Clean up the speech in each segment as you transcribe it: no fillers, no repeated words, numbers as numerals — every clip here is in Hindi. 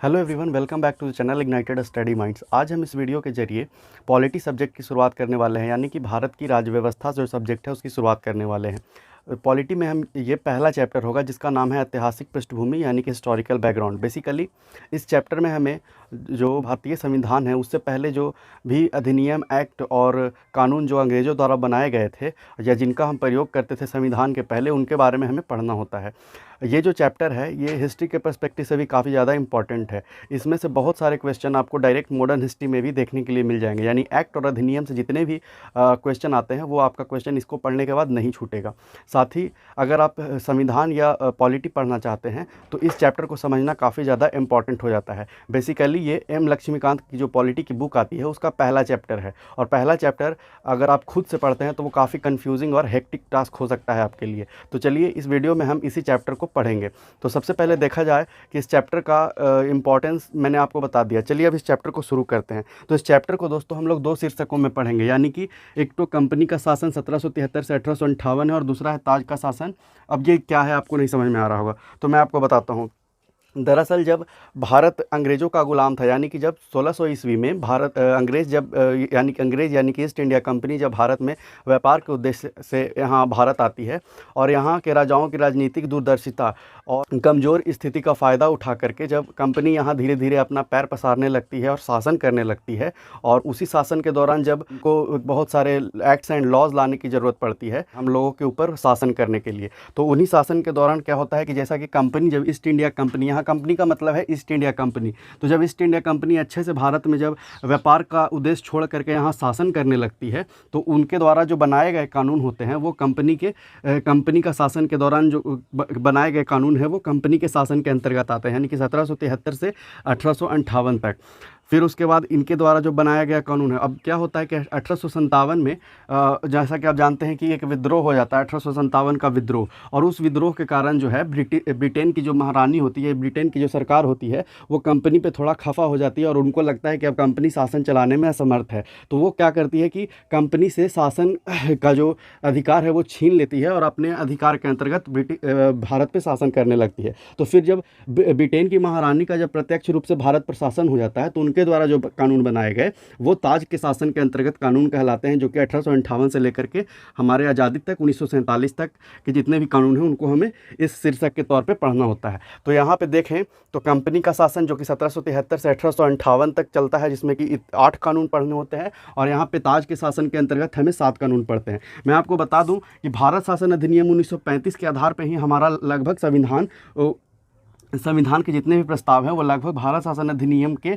Hello everyone, welcome back to the channel ignited study minds. आज हम इस वीडियो के जरिए पॉलिटी सब्जेक्ट की शुरुआत करने वाले हैं, यानी कि भारत की राज्य व्यवस्था जो सब्जेक्ट है उसकी शुरुआत करने वाले हैं। पॉलिटी में हम ये पहला चैप्टर होगा जिसका नाम है ऐतिहासिक पृष्ठभूमि यानी कि हिस्टोरिकल बैकग्राउंड। बेसिकली इस चैप्टर में हमें जो भारतीय संविधान है उससे पहले जो भी अधिनियम, एक्ट और कानून जो अंग्रेज़ों द्वारा बनाए गए थे या जिनका हम प्रयोग करते थे संविधान के पहले, उनके बारे में हमें पढ़ना होता है। ये जो चैप्टर है ये हिस्ट्री के पर्सपेक्टिव से भी काफ़ी ज़्यादा इंपॉर्टेंट है। इसमें से बहुत सारे क्वेश्चन आपको डायरेक्ट मॉडर्न हिस्ट्री में भी देखने के लिए मिल जाएंगे, यानी एक्ट और अधिनियम से जितने भी क्वेश्चन आते हैं वो आपका क्वेश्चन इसको पढ़ने के बाद नहीं छूटेगा। साथ ही अगर आप संविधान या पॉलिटी पढ़ना चाहते हैं तो इस चैप्टर को समझना काफ़ी ज़्यादा इंपॉर्टेंट हो जाता है। बेसिकली ये एम लक्ष्मीकांत की जो पॉलिटी की बुक आती है उसका पहला चैप्टर है, और पहला चैप्टर अगर आप खुद से पढ़ते हैं तो वो काफ़ी कन्फ्यूजिंग और हेक्टिक टास्क हो सकता है आपके लिए। तो चलिए इस वीडियो में हम इसी चैप्टर को पढ़ेंगे। तो सबसे पहले देखा जाए कि इस चैप्टर का इम्पॉर्टेंस मैंने आपको बता दिया। चलिए अब इस चैप्टर को शुरू करते हैं। तो इस चैप्टर को दोस्तों हम लोग दो शीर्षकों में पढ़ेंगे, यानी कि एक तो कंपनी का शासन 1773 से 1858 है और दूसरा है ताज का शासन। अब ये क्या है आपको नहीं समझ में आ रहा होगा, तो मैं आपको बताता हूँ। दरअसल जब भारत अंग्रेज़ों का गुलाम था, यानी कि जब 1600 ईस्वी में भारत अंग्रेज़ यानी कि ईस्ट इंडिया कंपनी जब भारत में व्यापार के उद्देश्य से यहाँ भारत आती है और यहाँ के राजाओं की राजनीतिक दूरदर्शिता और कमज़ोर स्थिति का फ़ायदा उठा करके जब कंपनी यहाँ धीरे धीरे अपना पैर पसारने लगती है और शासन करने लगती है, और उसी शासन के दौरान जब को बहुत सारे एक्ट्स एंड लॉज लाने की ज़रूरत पड़ती है हम लोगों के ऊपर शासन करने के लिए, तो उन्हीं शासन के दौरान क्या होता है कि जैसा कि कंपनी जब ईस्ट इंडिया कंपनी, यहाँ कंपनी का मतलब है ईस्ट इंडिया कंपनी, तो जब ईस्ट इंडिया कंपनी अच्छे से भारत में जब व्यापार का उद्देश्य छोड़ करके यहाँ शासन करने लगती है तो उनके द्वारा जो बनाए गए कानून होते हैं वो कंपनी का शासन के दौरान जो बनाए गए कानून है वो कंपनी के शासन के अंतर्गत आते हैं, यानी कि 1773 से 1858 तक। फिर उसके बाद इनके द्वारा जो बनाया गया कानून है, अब क्या होता है कि 1857 में जैसा कि आप जानते हैं कि एक विद्रोह हो जाता है, 1857 का विद्रोह, और उस विद्रोह के कारण जो है ब्रिटेन की जो महारानी होती है, ब्रिटेन की जो सरकार होती है वो कंपनी पे थोड़ा खफा हो जाती है और उनको लगता है कि अब कंपनी शासन चलाने में असमर्थ है। तो वो क्या करती है कि कंपनी से शासन का जो अधिकार है वो छीन लेती है और अपने अधिकार के अंतर्गत भारत पे शासन करने लगती है। तो फिर जब ब्रिटेन की महारानी का जब प्रत्यक्ष रूप से भारत पर शासन हो जाता है तो उनके द्वारा जो कानून बनाए गए वो ताज के शासन के अंतर्गत कानून कहलाते हैं, जो कि 1858 से लेकर के हमारे आज़ादी तक 1947 तक के जितने भी कानून हैं उनको हमें इस शीर्षक के तौर पे पढ़ना होता है। तो यहाँ पे देखें तो कंपनी का शासन जो कि 1773 से 1858 तक चलता है, जिसमें कि 8 कानून पढ़ने होते हैं, और यहाँ पे ताज के शासन के अंतर्गत हमें 7 कानून पढ़ते हैं। मैं आपको बता दूँ कि भारत शासन अधिनियम 1935 के आधार पर ही हमारा लगभग संविधान के जितने भी प्रस्ताव हैं वो लगभग भारत शासन अधिनियम के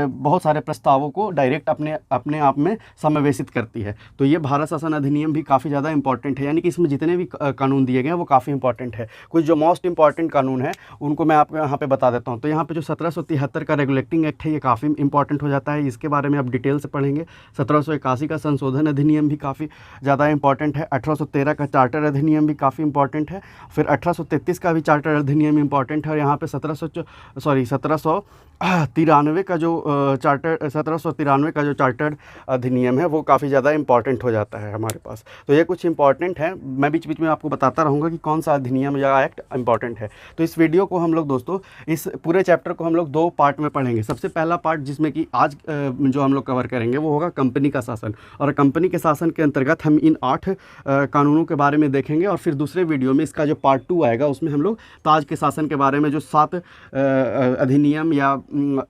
बहुत सारे प्रस्तावों को डायरेक्ट अपने आप में समावेशित करती है। तो ये भारत शासन अधिनियम भी काफ़ी ज़्यादा इंपॉर्टेंट है, यानी कि इसमें जितने भी कानून दिए गए हैं वो काफ़ी इंपॉर्टेंट है। कुछ जो मोस्ट इंपॉर्टेंट कानून है उनको मैं आपको यहाँ पे बता देता हूँ। तो यहाँ पे जो 1773 का रेगुलेटिंग एक्ट है ये काफ़ी इंपॉर्टेंट हो जाता है, इसके बारे में आप डिटेल से पढ़ेंगे। 1781 का संशोधन अधिनियम भी काफ़ी ज़्यादा इंपॉर्टेंट है। 1813 का चार्टर अधिनियम भी काफ़ी इंपॉर्टेंट है। फिर 1833 का भी चार्टर अधिनियम इंपॉर्टेंट है, और यहाँ पे 1793 का जो चार्टर अधिनियम है वो काफ़ी ज़्यादा इंपॉर्टेंट हो जाता है हमारे पास। तो ये कुछ इंपॉर्टेंट है, मैं बीच बीच में आपको बताता रहूँगा कि कौन सा अधिनियम या एक्ट इंपॉर्टेंट है। तो इस वीडियो को हम लोग दोस्तों, इस पूरे चैप्टर को हम लोग 2 पार्ट में पढ़ेंगे। सबसे पहला पार्ट जिसमें कि आज जो हम लोग कवर करेंगे वो होगा कंपनी का शासन, और कंपनी के शासन के अंतर्गत हम इन 8 कानूनों के बारे में देखेंगे, और फिर दूसरे वीडियो में इसका जो पार्ट 2 आएगा उसमें हम लोग ताज के शासन के बारे में जो 7 अधिनियम या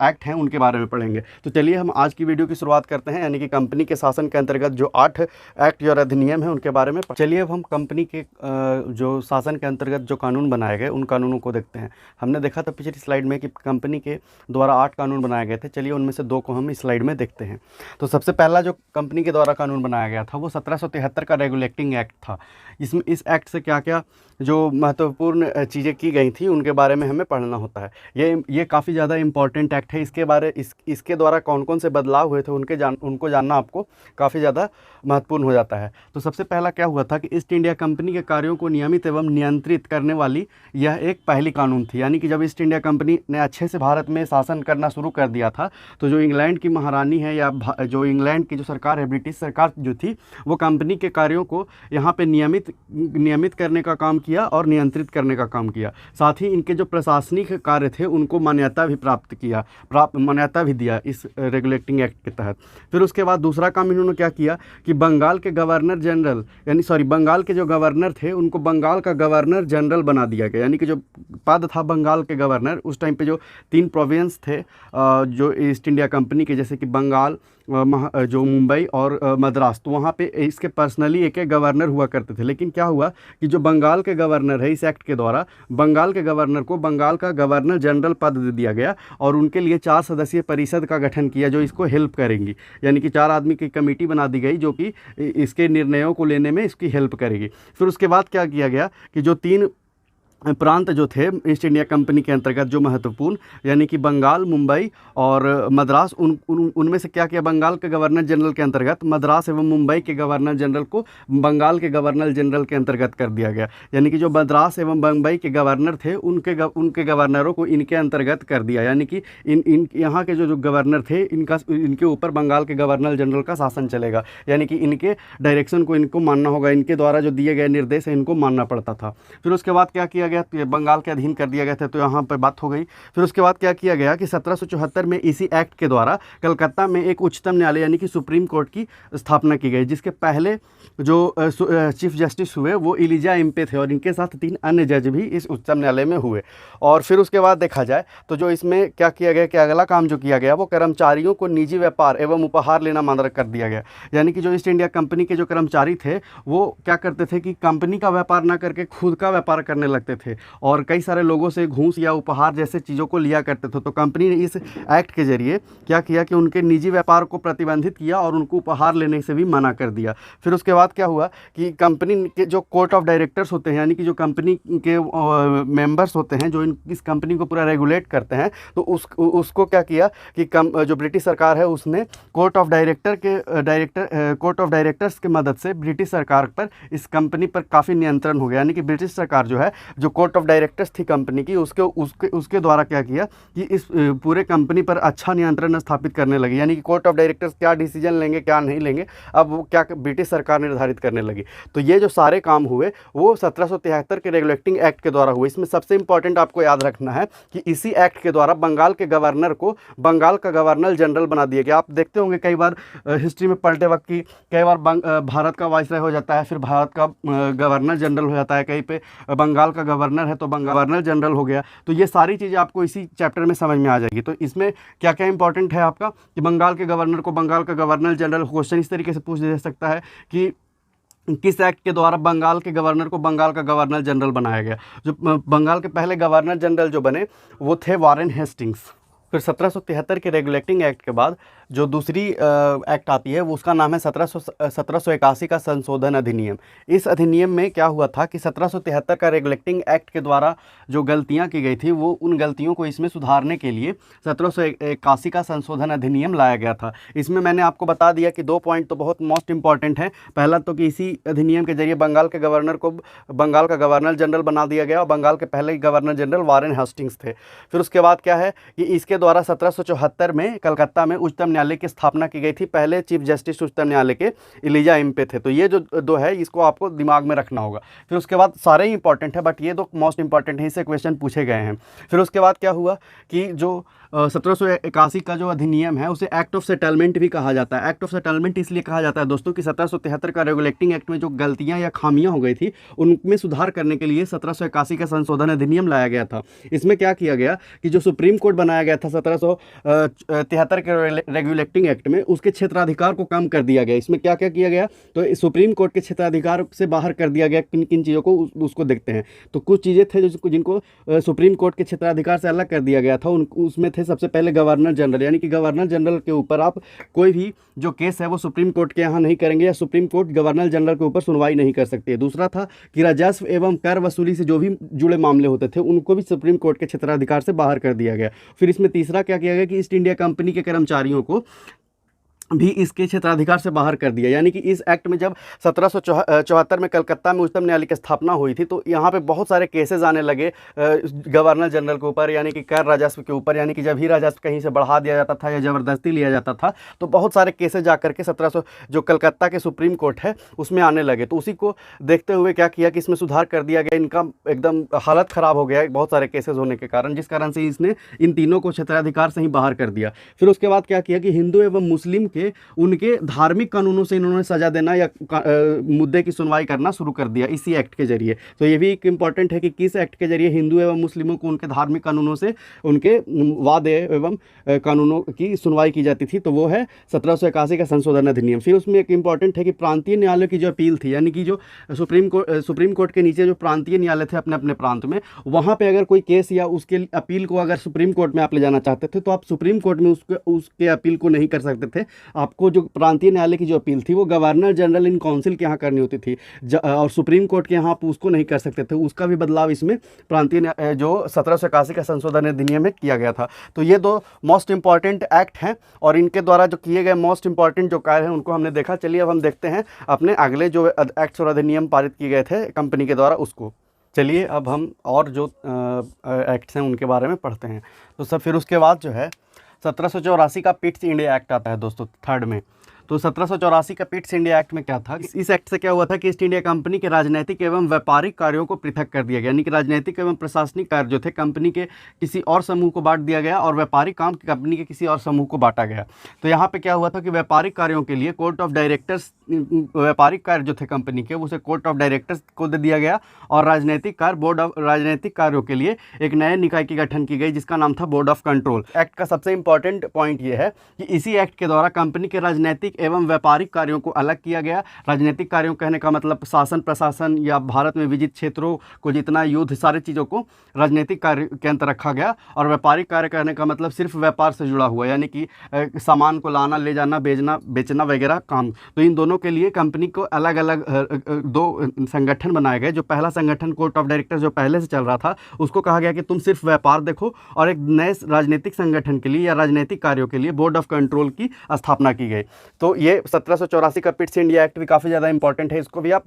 एक्ट हैं उनके बारे में पढ़ेंगे। तो चलिए हम आज की वीडियो की शुरुआत करते हैं, यानी कि कंपनी के शासन के अंतर्गत जो 8 एक्ट और अधिनियम हैं उनके बारे में। चलिए अब हम कंपनी के जो शासन के अंतर्गत जो कानून बनाए गए उन कानूनों को देखते हैं। हमने देखा था पिछली स्लाइड में कि कंपनी के द्वारा 8 कानून बनाए गए थे, चलिए उनमें से 2 को हम इस स्लाइड में देखते हैं। तो सबसे पहला जो कंपनी के द्वारा कानून बनाया गया था वो 1773 का रेगुलेटिंग एक्ट था। इस एक्ट से क्या क्या जो महत्वपूर्ण चीज़ें की गई थी उनके बारे में हमें पढ़ना होता है। ये काफ़ी ज़्यादा इंपॉर्टेंट एक्ट है। इसके द्वारा कौन कौन से बदलाव हुए थे उनको जानना आपको काफ़ी ज़्यादा महत्वपूर्ण हो जाता है। तो सबसे पहला क्या हुआ था कि ईस्ट इंडिया कंपनी के कार्यों को नियमित एवं नियंत्रित करने वाली यह एक पहली कानून थी, यानी कि जब ईस्ट इंडिया कंपनी ने अच्छे से भारत में शासन करना शुरू कर दिया था तो जो इंग्लैंड की महारानी है या जो इंग्लैंड की जो सरकार है, ब्रिटिश सरकार जो थी, वो कंपनी के कार्यों को यहाँ पे नियमित करने का काम किया और नियंत्रित करने का काम किया। साथ ही इनके जो प्रशासनिक कार्य थे उनको मान्यता भी प्राप्त किया, प्राप्त मान्यता भी दिया इस रेगुलेटिंग एक्ट के तहत। फिर उसके बाद दूसरा काम इन्होंने क्या किया कि बंगाल के गवर्नर जनरल बंगाल के जो गवर्नर थे उनको बंगाल का गवर्नर जनरल बना दिया गया, यानी कि जो पद था बंगाल के गवर्नर, उस टाइम पे जो 3 प्रोविंस थे जो ईस्ट इंडिया कंपनी के, जैसे कि बंगाल, जो मुंबई और मद्रास, तो वहाँ पे इसके पर्सनली एक एक गवर्नर हुआ करते थे। लेकिन क्या हुआ कि जो बंगाल के गवर्नर है, इस एक्ट के द्वारा बंगाल के गवर्नर को बंगाल का गवर्नर जनरल पद दे दिया गया और उनके लिए 4 सदस्यीय परिषद का गठन किया जो इसको हेल्प करेंगी, यानी कि 4 आदमी की कमेटी बना दी गई जो कि इसके निर्णयों को लेने में इसकी हेल्प करेगी। फिर उसके बाद क्या किया गया कि जो 3 प्रांत जो थे ईस्ट इंडिया कंपनी के अंतर्गत जो महत्वपूर्ण, यानी कि बंगाल, मुंबई और मद्रास, उनमें से क्या किया, बंगाल के गवर्नर जनरल के अंतर्गत मद्रास एवं मुंबई के गवर्नर जनरल को बंगाल के गवर्नर जनरल के अंतर्गत कर दिया गया, यानी कि जो मद्रास एवं मुंबई के गवर्नर थे उनके गवर्नरों को इनके अंतर्गत कर दिया, यानी कि इन यहाँ के जो गवर्नर थे इनके ऊपर बंगाल के गवर्नर जनरल का शासन चलेगा, यानी कि इनके डायरेक्शन को इनको मानना होगा, इनके द्वारा जो दिए गए निर्देश है इनको मानना पड़ता था। फिर उसके बाद क्या किया गया, तो बंगाल के अधीन कर दिया गया था, तो यहाँ पर बात हो गई। फिर उसके बाद क्या किया गया कि 1774 में इसी एक्ट के द्वारा कलकत्ता में एक उच्चतम न्यायालय यानी कि सुप्रीम कोर्ट की स्थापना की गई, जिसके पहले जो चीफ जस्टिस हुए वो इलिजा इम्पे थे और इनके साथ 3 अन्य जज भी इस उच्चतम न्यायालय में हुए। और फिर उसके बाद देखा जाए तो जो इसमें क्या किया गया कि अगला काम जो किया गया वो कर्मचारियों को निजी व्यापार एवं उपहार लेना माना कर दिया गया, यानी कि जो ईस्ट इंडिया कंपनी के जो कर्मचारी थे वो क्या करते थे कि कंपनी का व्यापार ना करके खुद का व्यापार करने लगते थे और कई सारे लोगों से घूस या उपहार जैसे चीज़ों को लिया करते थे। तो कंपनी ने इस एक्ट के जरिए क्या किया कि उनके निजी व्यापार को प्रतिबंधित किया और उनको उपहार लेने से भी मना कर दिया। फिर उसके बाद क्या हुआ कि कंपनी के जो कोर्ट ऑफ डायरेक्टर्स होते हैं, यानी कि जो कंपनी के मेंबर्स होते हैं जो इस कंपनी को पूरा रेगुलेट करते हैं, तो उसको क्या किया कि जो ब्रिटिश सरकार है उसने कोर्ट ऑफ डायरेक्टर्स की मदद से ब्रिटिश सरकार पर इस कंपनी पर काफ़ी नियंत्रण हो गया, यानी कि ब्रिटिश सरकार जो है जो कोर्ट ऑफ डायरेक्टर्स थी कंपनी की उसके द्वारा क्या किया कि इस पूरे कंपनी पर अच्छा नियंत्रण स्थापित करने लगी, यानी कि कोर्ट ऑफ डायरेक्टर्स क्या डिसीजन लेंगे क्या नहीं लेंगे अब वो क्या ब्रिटिश सरकार निर्धारित करने लगी। तो ये जो सारे काम हुए वो 1773 के रेगुलेटिंग एक्ट के द्वारा हुए। इसमें सबसे इंपॉर्टेंट आपको याद रखना है कि इसी एक्ट के द्वारा बंगाल के गवर्नर को बंगाल का गवर्नर जनरल बना दिया गया। आप देखते होंगे कई बार हिस्ट्री में पलटे वक्त की कई बार भारत का वाइसराय हो जाता है, फिर भारत का गवर्नर जनरल हो जाता है, कहीं पे बंगाल का गवर्नर है तो गवर्नर जनरल हो गया। तो ये सारी चीज़ें आपको इसी चैप्टर में समझ में आ जाएगी। तो इसमें क्या क्या इंपॉर्टेंट है आपका कि बंगाल के गवर्नर को बंगाल का गवर्नर जनरल, क्वेश्चन इस तरीके से पूछ दे सकता है कि किस एक्ट के द्वारा बंगाल के गवर्नर को बंगाल का गवर्नर जनरल बनाया गया। जो बंगाल के पहले गवर्नर जनरल जो बने वो थे वारेन हेस्टिंग्स। फिर 1773 के रेगुलेटिंग एक्ट के बाद जो दूसरी एक्ट आती है वो उसका नाम है 1781 का संशोधन अधिनियम। इस अधिनियम में क्या हुआ था कि 1773 का रेगुलेटिंग एक्ट के द्वारा जो गलतियां की गई थी वो उन गलतियों को इसमें सुधारने के लिए 1781 का संशोधन अधिनियम लाया गया था। इसमें मैंने आपको बता दिया कि 2 पॉइंट तो बहुत मोस्ट इंपॉर्टेंट हैं। पहला तो कि इसी अधिनियम के जरिए बंगाल के गवर्नर को बंगाल का गवर्नर जनरल बना दिया गया और बंगाल के पहले गवर्नर जनरल वारेन हेस्टिंग्स थे। फिर उसके बाद क्या है कि इसके द्वारा 1774 में कलकत्ता में उच्चतम न्यायालय की स्थापना की गई थी। पहले चीफ जस्टिस उच्चतम न्यायालय के इलिजा इम्पे थे। तो ये जो 2 है इसको आपको दिमाग में रखना होगा। फिर उसके बाद सारे ही इंपॉर्टेंट है बट ये 2 मोस्ट इंपॉर्टेंट है, इससे क्वेश्चन पूछे गए हैं। फिर उसके बाद क्या हुआ कि जो 1781 का जो अधिनियम है उसे एक्ट ऑफ सेटलमेंट भी कहा जाता है। एक्ट ऑफ सेटलमेंट इसलिए कहा जाता है दोस्तों कि 1773 का रेगुलेटिंग एक्ट में जो गलतियां या खामियां हो गई थी उनमें सुधार करने के लिए 1781 का संशोधन अधिनियम लाया गया था। इसमें क्या किया गया कि जो सुप्रीम कोर्ट बनाया गया था 1773 के रेगुलेटिंग एक्ट में, उसके क्षेत्राधिकार को कम कर दिया गया। इसमें क्या क्या किया गया तो सुप्रीम कोर्ट के क्षेत्राधिकार से बाहर कर दिया गया। किन किन चीज़ों को उसको देखते हैं। तो कुछ चीज़ें थे जिनको सुप्रीम कोर्ट के क्षेत्राधिकार से अलग कर दिया गया था। उसमें थे सबसे पहले गवर्नर जनरल, यानी कि गवर्नर जनरल के ऊपर आप कोई भी जो केस है वो सुप्रीम कोर्ट के यहाँ नहीं करेंगे या सुप्रीम कोर्ट गवर्नर जनरल के ऊपर सुनवाई नहीं कर सकती है। दूसरा था कि राजस्व एवं कर वसूली से जो भी जुड़े मामले होते थे उनको भी सुप्रीम कोर्ट के क्षेत्राधिकार से बाहर कर दिया गया। फिर इसमें तीसरा क्या किया गया कि ईस्ट इंडिया कंपनी के कर्मचारियों को भी इसके क्षेत्राधिकार से बाहर कर दिया। यानी कि इस एक्ट में जब 1774 में कलकत्ता में उच्चतम न्यायालय की स्थापना हुई थी, तो यहाँ पे बहुत सारे केसेस आने लगे गवर्नर जनरल के ऊपर, यानी कि कर राजस्व के ऊपर, यानी कि जब ही राजस्व कहीं से बढ़ा दिया जाता था या ज़बरदस्ती लिया जाता था, तो बहुत सारे केसेस जा करके 1700 जो कलकत्ता के सुप्रीम कोर्ट है उसमें आने लगे। तो उसी को देखते हुए क्या किया कि इसमें सुधार कर दिया गया। इनका एकदम हालत ख़राब हो गया बहुत सारे केसेस होने के कारण, जिस कारण से इसने इन तीनों को क्षेत्राधिकार से ही बाहर कर दिया। फिर उसके बाद क्या किया कि हिंदू एवं मुस्लिम के उनके धार्मिक कानूनों से इन्होंने सजा देना या मुद्दे की सुनवाई करना शुरू कर दिया इसी एक्ट के जरिए। तो ये भी एक इम्पॉर्टेंट है कि किस एक्ट के जरिए हिंदू एवं मुस्लिमों को उनके धार्मिक कानूनों से उनके वादे एवं कानूनों की सुनवाई की जाती थी। तो वो है 1781 का संशोधन अधिनियम। फिर उसमें एक इम्पॉर्टेंट है कि प्रांतीय न्यायालय की जो अपील थी, यानी कि जो सुप्रीम कोर्ट के नीचे जो प्रांतीय न्यायालय थे अपने अपने प्रांत में, वहाँ पर अगर कोई केस या उसके अपील को अगर सुप्रीम कोर्ट में आप ले जाना चाहते थे तो आप सुप्रीम कोर्ट में उसके अपील को नहीं कर सकते थे। आपको जो प्रांतीय न्यायालय की जो अपील थी वो गवर्नर जनरल इन काउंसिल के यहाँ करनी होती थी, और सुप्रीम कोर्ट के यहाँ आप उसको नहीं कर सकते थे। उसका भी बदलाव इसमें प्रांतीय जो 1781 का संशोधन अधिनियम में किया गया था। तो ये दो मोस्ट इंपॉर्टेंट एक्ट हैं, और इनके द्वारा जो किए गए मोस्ट इंपॉर्टेंट जो कार्य हैं उनको हमने देखा। चलिए अब हम देखते हैं अपने अगले जो एक्ट्स और अधिनियम पारित किए गए थे कंपनी के द्वारा उसको। चलिए अब हम और जो एक्ट्स हैं उनके बारे में पढ़ते हैं। तो सब फिर उसके बाद जो है 1784 का पिट्स इंडिया एक्ट आता है दोस्तों, थर्ड में। तो 1784 का पिट्स इंडिया एक्ट में क्या था, इस एक्ट से क्या हुआ था कि ईस्ट इंडिया कंपनी के राजनीतिक एवं व्यापारिक कार्यों को पृथक कर दिया गया। यानी कि राजनीतिक एवं प्रशासनिक कार्य जो थे कंपनी के किसी और समूह को बांट दिया गया, और व्यापारिक काम कंपनी के किसी और समूह को बांटा गया। तो यहाँ पे क्या हुआ था कि व्यापारिक कार्यों के लिए कोर्ट ऑफ डायरेक्टर्स, व्यापारिक कार्य जो थे कंपनी के उसे कोर्ट ऑफ डायरेक्टर्स को दे दिया गया, और राजनीतिक कार्य बोर्ड ऑफ राजनीतिक कार्यों के लिए एक नए निकाय की गठन की गई जिसका नाम था बोर्ड ऑफ कंट्रोल। एक्ट का सबसे इंपॉर्टेंट पॉइंट ये है कि इसी एक्ट के द्वारा कंपनी के राजनीतिक एवं व्यापारिक कार्यों को अलग किया गया। राजनीतिक कार्यों कहने का मतलब शासन प्रशासन या भारत में विजित क्षेत्रों को जितना युद्ध, सारी चीज़ों को राजनीतिक कार्य के अंतर रखा गया। और व्यापारिक कार्य कहने का मतलब सिर्फ व्यापार से जुड़ा हुआ, यानी कि सामान को लाना, ले जाना, बेचना वगैरह काम। तो इन दोनों के लिए कंपनी को अलग अलग दो संगठन बनाए गए। जो पहला संगठन कोर्ट ऑफ डायरेक्टर्स जो पहले से चल रहा था उसको कहा गया कि तुम सिर्फ व्यापार देखो, और एक नए राजनीतिक संगठन के लिए या राजनीतिक कार्यों के लिए बोर्ड ऑफ कंट्रोल की स्थापना की गई। तो ये 1784 का पिट्स इंडिया एक्ट भी काफ़ी ज़्यादा इंपॉर्टेंट है। इसको भी आप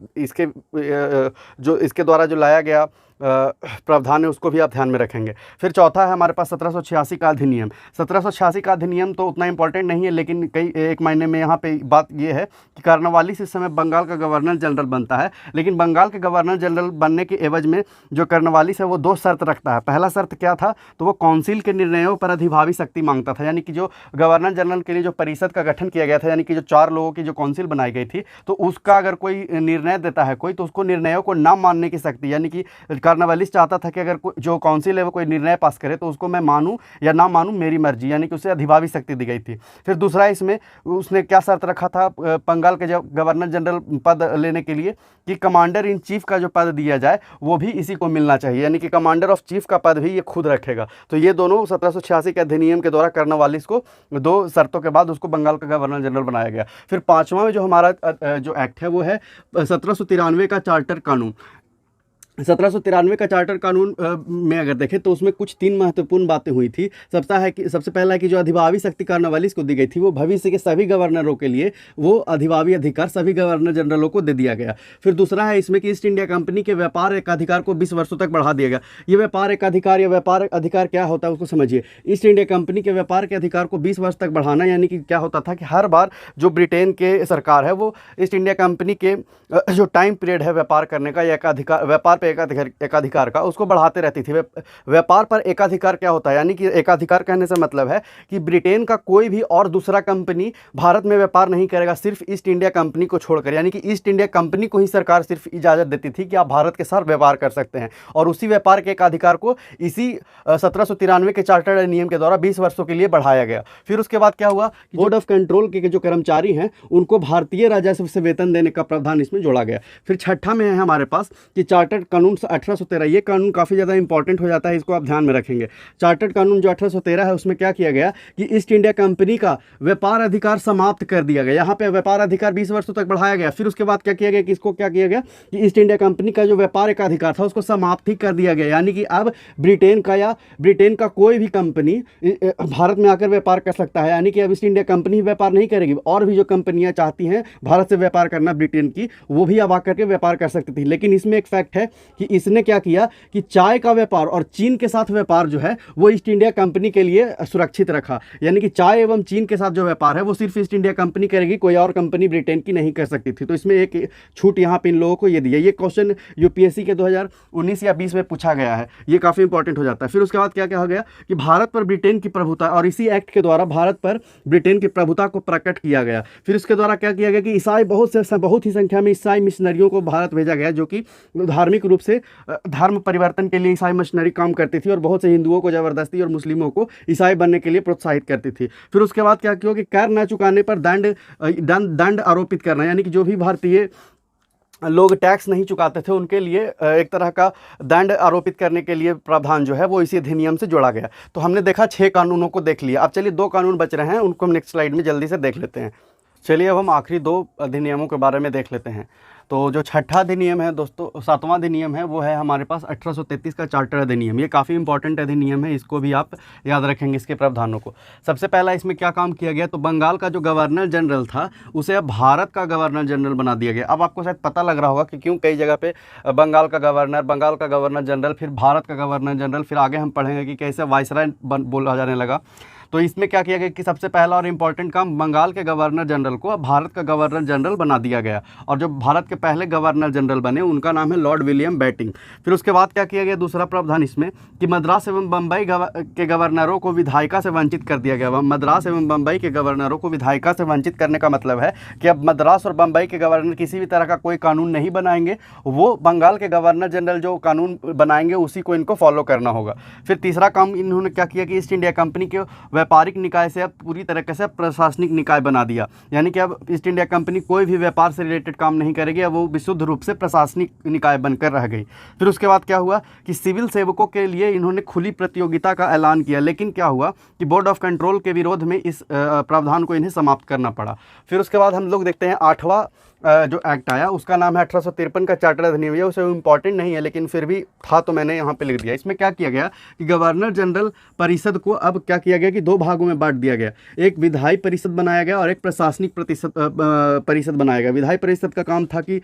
जो इसके द्वारा जो लाया गया प्रावधान है उसको भी आप ध्यान में रखेंगे। फिर चौथा है हमारे पास 1786 का अधिनियम। 1786 का अधिनियम तो उतना इंपॉर्टेंट नहीं है, लेकिन कई एक महीने में यहाँ पे बात ये है कि कर्नवालिस इस समय बंगाल का गवर्नर जनरल बनता है। लेकिन बंगाल के गवर्नर जनरल बनने के एवज में जो कर्नवालिस है वो दो शर्त रखता है। पहला शर्त क्या था, तो वो काउंसिल के निर्णयों पर अधिभावी शक्ति मांगता था। यानी कि जो गवर्नर जनरल के लिए जो परिषद का गठन किया गया था, यानी कि जो 4 लोगों की जो काउंसिल बनाई गई थी, तो उसका अगर कोई निर्णय देता है कोई, तो उसको निर्णयों को ना मानने की शक्ति, यानी कि कर्नवालिस चाहता था कि अगर जो काउंसिल है वो कोई निर्णय पास करे तो उसको मैं मानूं या ना मानूं मेरी मर्जी, यानी कि उसे अधिभावी शक्ति दी गई थी। फिर दूसरा इसमें उसने क्या शर्त रखा था बंगाल के गवर्नर जनरल पद लेने के लिए, कि कमांडर इन चीफ का जो पद दिया जाए वो भी इसी को मिलना चाहिए, यानी कि कमांडर ऑफ चीफ का पद भी ये खुद रखेगा। तो ये दोनों 1786 के अधिनियम के द्वारा कर्नवालिस को 2 शर्तों के बाद उसको बंगाल का गवर्नर जनरल बनाया गया। फिर पाँचवां में जो हमारा जो एक्ट है वो है 1793 का चार्टर कानून। 1793 का चार्टर कानून में अगर देखें तो उसमें कुछ 3 महत्वपूर्ण बातें हुई थी। सबसे पहला है कि जो अधिभावी शक्ति कर्नवालिस को दी गई थी वो भविष्य के सभी गवर्नरों के लिए वो अधिभावी अधिकार सभी गवर्नर जनरलों को दे दिया गया। फिर दूसरा है इसमें कि ईस्ट इंडिया कंपनी के व्यापार एकाधिकार को 20 वर्षों तक बढ़ा दिया गया। ये व्यापार एकाधिकार या व्यापार अधिकार क्या होता है उसको समझिए। ईस्ट इंडिया कंपनी के व्यापार के अधिकार को 20 वर्ष तक बढ़ाना, यानी कि क्या होता था कि हर बार जो ब्रिटेन के सरकार है वो ईस्ट इंडिया कंपनी के जो टाइम पीरियड है व्यापार करने का या एकाधिकार, व्यापार पे एकाधिकार का, उसको बढ़ाते रहती थी। व्यापार पर एकाधिकार क्या होता है, यानी कि एकाधिकार कहने से मतलब है कि ब्रिटेन का कोई भी और दूसरा कंपनी भारत में व्यापार नहीं करेगा, सिर्फ ईस्ट इंडिया कंपनी को छोड़कर। यानी कि ईस्ट इंडिया कंपनी को ही सरकार सिर्फ इजाज़त देती थी कि आप भारत के साथ व्यापार कर सकते हैं, और उसी व्यापार के एकाधिकार को इसी 1793 के चार्टर्ड नियम के द्वारा 20 वर्षों के लिए बढ़ाया गया। फिर उसके बाद क्या हुआ, बोर्ड ऑफ कंट्रोल के जो कर्मचारी हैं उनको भारतीय राजस्व से वेतन देने का प्रावधान इसमें जोड़ा गया। फिर छठा में है हमारे पास कि चार्टर्ड कानून 1813, ये कानून काफ़ी ज़्यादा इंपॉर्टेंट हो जाता है, इसको आप ध्यान में रखेंगे। चार्टर्ड कानून जो 1813 है उसमें क्या किया गया कि ईस्ट इंडिया कंपनी का व्यापार अधिकार समाप्त कर दिया गया। यहाँ पे व्यापार अधिकार 20 वर्षों तक बढ़ाया गया। फिर उसके बाद क्या किया गया कि इसको क्या किया गया कि ईस्ट इंडिया कंपनी का जो व्यापार का अधिकार था उसको समाप्त ही कर दिया गया। यानी कि अब ब्रिटेन का कोई भी कंपनी भारत में आकर व्यापार कर सकता है। यानी कि अब ईस्ट इंडिया कंपनी ही व्यापार नहीं करेगी, और भी जो कंपनियां चाहती हैं भारत से व्यापार करना ब्रिटेन की, वो भी अब आकर के व्यापार कर सकती थी। लेकिन इसमें एक फैक्ट है कि इसने क्या किया कि चाय का व्यापार और चीन के साथ व्यापार जो है वो ईस्ट इंडिया कंपनी के लिए सुरक्षित रखा। यानी कि चाय एवं चीन के साथ जो व्यापार है वो सिर्फ ईस्ट इंडिया कंपनी करेगी, कोई और कंपनी ब्रिटेन की नहीं कर सकती थी। तो इसमें एक छूट यहाँ पे इन लोगों को ये दिया। ये क्वेश्चन यूपीएससी के 2019 या 20 में पूछा गया है, ये काफ़ी इंपॉर्टेंट हो जाता है। फिर उसके बाद क्या क्या हो गया कि भारत पर ब्रिटेन की प्रभुता, और इसी एक्ट के द्वारा भारत पर ब्रिटेन की प्रभुता को प्रकट किया गया। फिर उसके द्वारा क्या किया गया कि ईसाई बहुत ही संख्या में ईसाई मिशनरियों को भारत भेजा गया, जो कि धार्मिक रूप से धर्म परिवर्तन के लिए ईसाई मिशनरी काम करती थी और बहुत से हिंदुओं को जबरदस्ती और मुस्लिमों को ईसाई बनने के लिए प्रोत्साहित करती थी। फिर उसके बाद क्या किया कि कर न चुकाने पर दंड आरोपित करना, यानी कि जो भी भारतीय लोग टैक्स नहीं चुकाते थे उनके लिए एक तरह का दंड आरोपित करने के लिए प्रावधान जो है वो इसी अधिनियम से जोड़ा गया। तो हमने देखा 6 कानूनों को देख लिया। अब चलिए 2 कानून बच रहे हैं, उनको हम नेक्स्ट स्लाइड में जल्दी से देख लेते हैं। चलिए अब हम आखिरी 2 अधिनियमों के बारे में देख लेते हैं। तो जो छठा अधिनियम है दोस्तों, 7वां अधिनियम है, वो है हमारे पास 1833 का चार्टर अधिनियम। ये काफ़ी इंपॉर्टेंट अधिनियम है, इसको भी आप याद रखेंगे, इसके प्रावधानों को। सबसे पहला इसमें क्या काम किया गया, तो बंगाल का जो गवर्नर जनरल था उसे अब भारत का गवर्नर जनरल बना दिया गया। अब आपको शायद पता लग रहा होगा कि क्यों कई जगह पे बंगाल का गवर्नर जनरल, फिर भारत का गवर्नर जनरल, फिर आगे हम पढ़ेंगे कि कैसे वाइसराय बोला जाने लगा। तो इसमें क्या किया गया कि सबसे पहला और इम्पॉर्टेंट काम, बंगाल के गवर्नर जनरल को अब भारत का गवर्नर जनरल बना दिया गया। और जो भारत के पहले गवर्नर जनरल बने उनका नाम है लॉर्ड विलियम बेटिंग। फिर उसके बाद क्या किया गया, दूसरा प्रावधान इसमें कि मद्रास एवं बम्बई के गवर्नरों को विधायिका से वंचित कर दिया गया। मद्रास एवं बम्बई के गवर्नरों को विधायिका से वंचित करने का मतलब है कि अब मद्रास और बम्बई के गवर्नर किसी भी तरह का कोई कानून नहीं बनाएंगे, वो बंगाल के गवर्नर जनरल जो कानून बनाएंगे उसी को इनको फॉलो करना होगा। फिर तीसरा काम इन्होंने क्या किया कि ईस्ट इंडिया कंपनी के व्यापारिक निकाय से अब पूरी तरीके से प्रशासनिक निकाय बना दिया। यानी कि अब ईस्ट इंडिया कंपनी कोई भी व्यापार से रिलेटेड काम नहीं करेगी, अब वो विशुद्ध रूप से प्रशासनिक निकाय बनकर रह गई। फिर उसके बाद क्या हुआ कि सिविल सेवकों के लिए इन्होंने खुली प्रतियोगिता का ऐलान किया, लेकिन क्या हुआ कि बोर्ड ऑफ कंट्रोल के विरोध में इस प्रावधान को इन्हें समाप्त करना पड़ा। फिर उसके बाद हम लोग देखते हैं 8वां जो एक्ट आया, उसका नाम है 1853 का चार्टर अधिनियम। ये उसे इम्पॉर्टेंट नहीं है, लेकिन फिर भी था तो मैंने यहाँ पे लिख दिया। इसमें क्या किया गया कि गवर्नर जनरल परिषद को अब क्या किया गया कि 2 भागों में बांट दिया गया। एक विधायी परिषद बनाया गया और एक प्रशासनिक परिषद बनाया गया। विधायी परिषद का काम था कि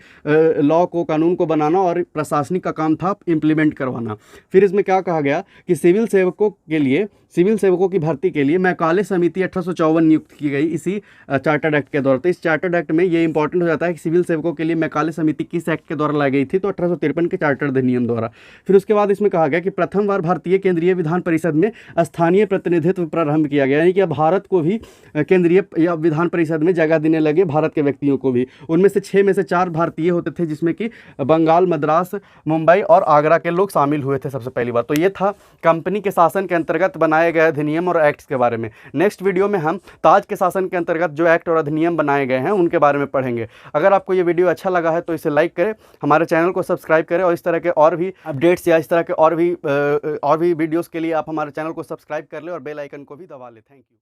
लॉ को, कानून को बनाना, और प्रशासनिक का काम था इम्प्लीमेंट करवाना। फिर इसमें क्या कहा गया कि सिविल सेवकों की भर्ती के लिए मैकाले समिति 1854 नियुक्त की गई इसी चार्टर्ड एक्ट के द्वारा। तो इस चार्टर्ड एक्ट में ये इंपॉर्टेंट हो जाता है कि सिविल सेवकों के लिए मैकाले समिति किस एक्ट के द्वारा लाई गई थी, तो 1853 के चार्टर्ड अधिनियम द्वारा। फिर उसके बाद इसमें कहा गया कि प्रथम बार भारतीय केंद्रीय विधान परिषद में स्थानीय प्रतिनिधित्व प्रारंभ किया गया। यानी कि अब भारत को भी केंद्रीय या विधान परिषद में जगह देने लगे, भारत के व्यक्तियों को भी। उनमें से 6 में से 4 भारतीय होते थे, जिसमें कि बंगाल, मद्रास, मुंबई और आगरा के लोग शामिल हुए थे सबसे पहली बार। तो ये था कंपनी के शासन के अंतर्गत बनाए गए अधिनियम और एक्ट्स के बारे में। नेक्स्ट वीडियो में हम ताज के शासन के अंतर्गत जो एक्ट और अधिनियम बनाए गए हैं उनके बारे में पढ़ेंगे। अगर आपको ये वीडियो अच्छा लगा है तो इसे लाइक करें, हमारे चैनल को सब्सक्राइब करें, और इस तरह के और भी अपडेट्स या इस तरह के और भी वीडियोस के लिए आप हमारे चैनल को सब्सक्राइब कर लें और बेल आइकन को भी दबा लें। Thank you.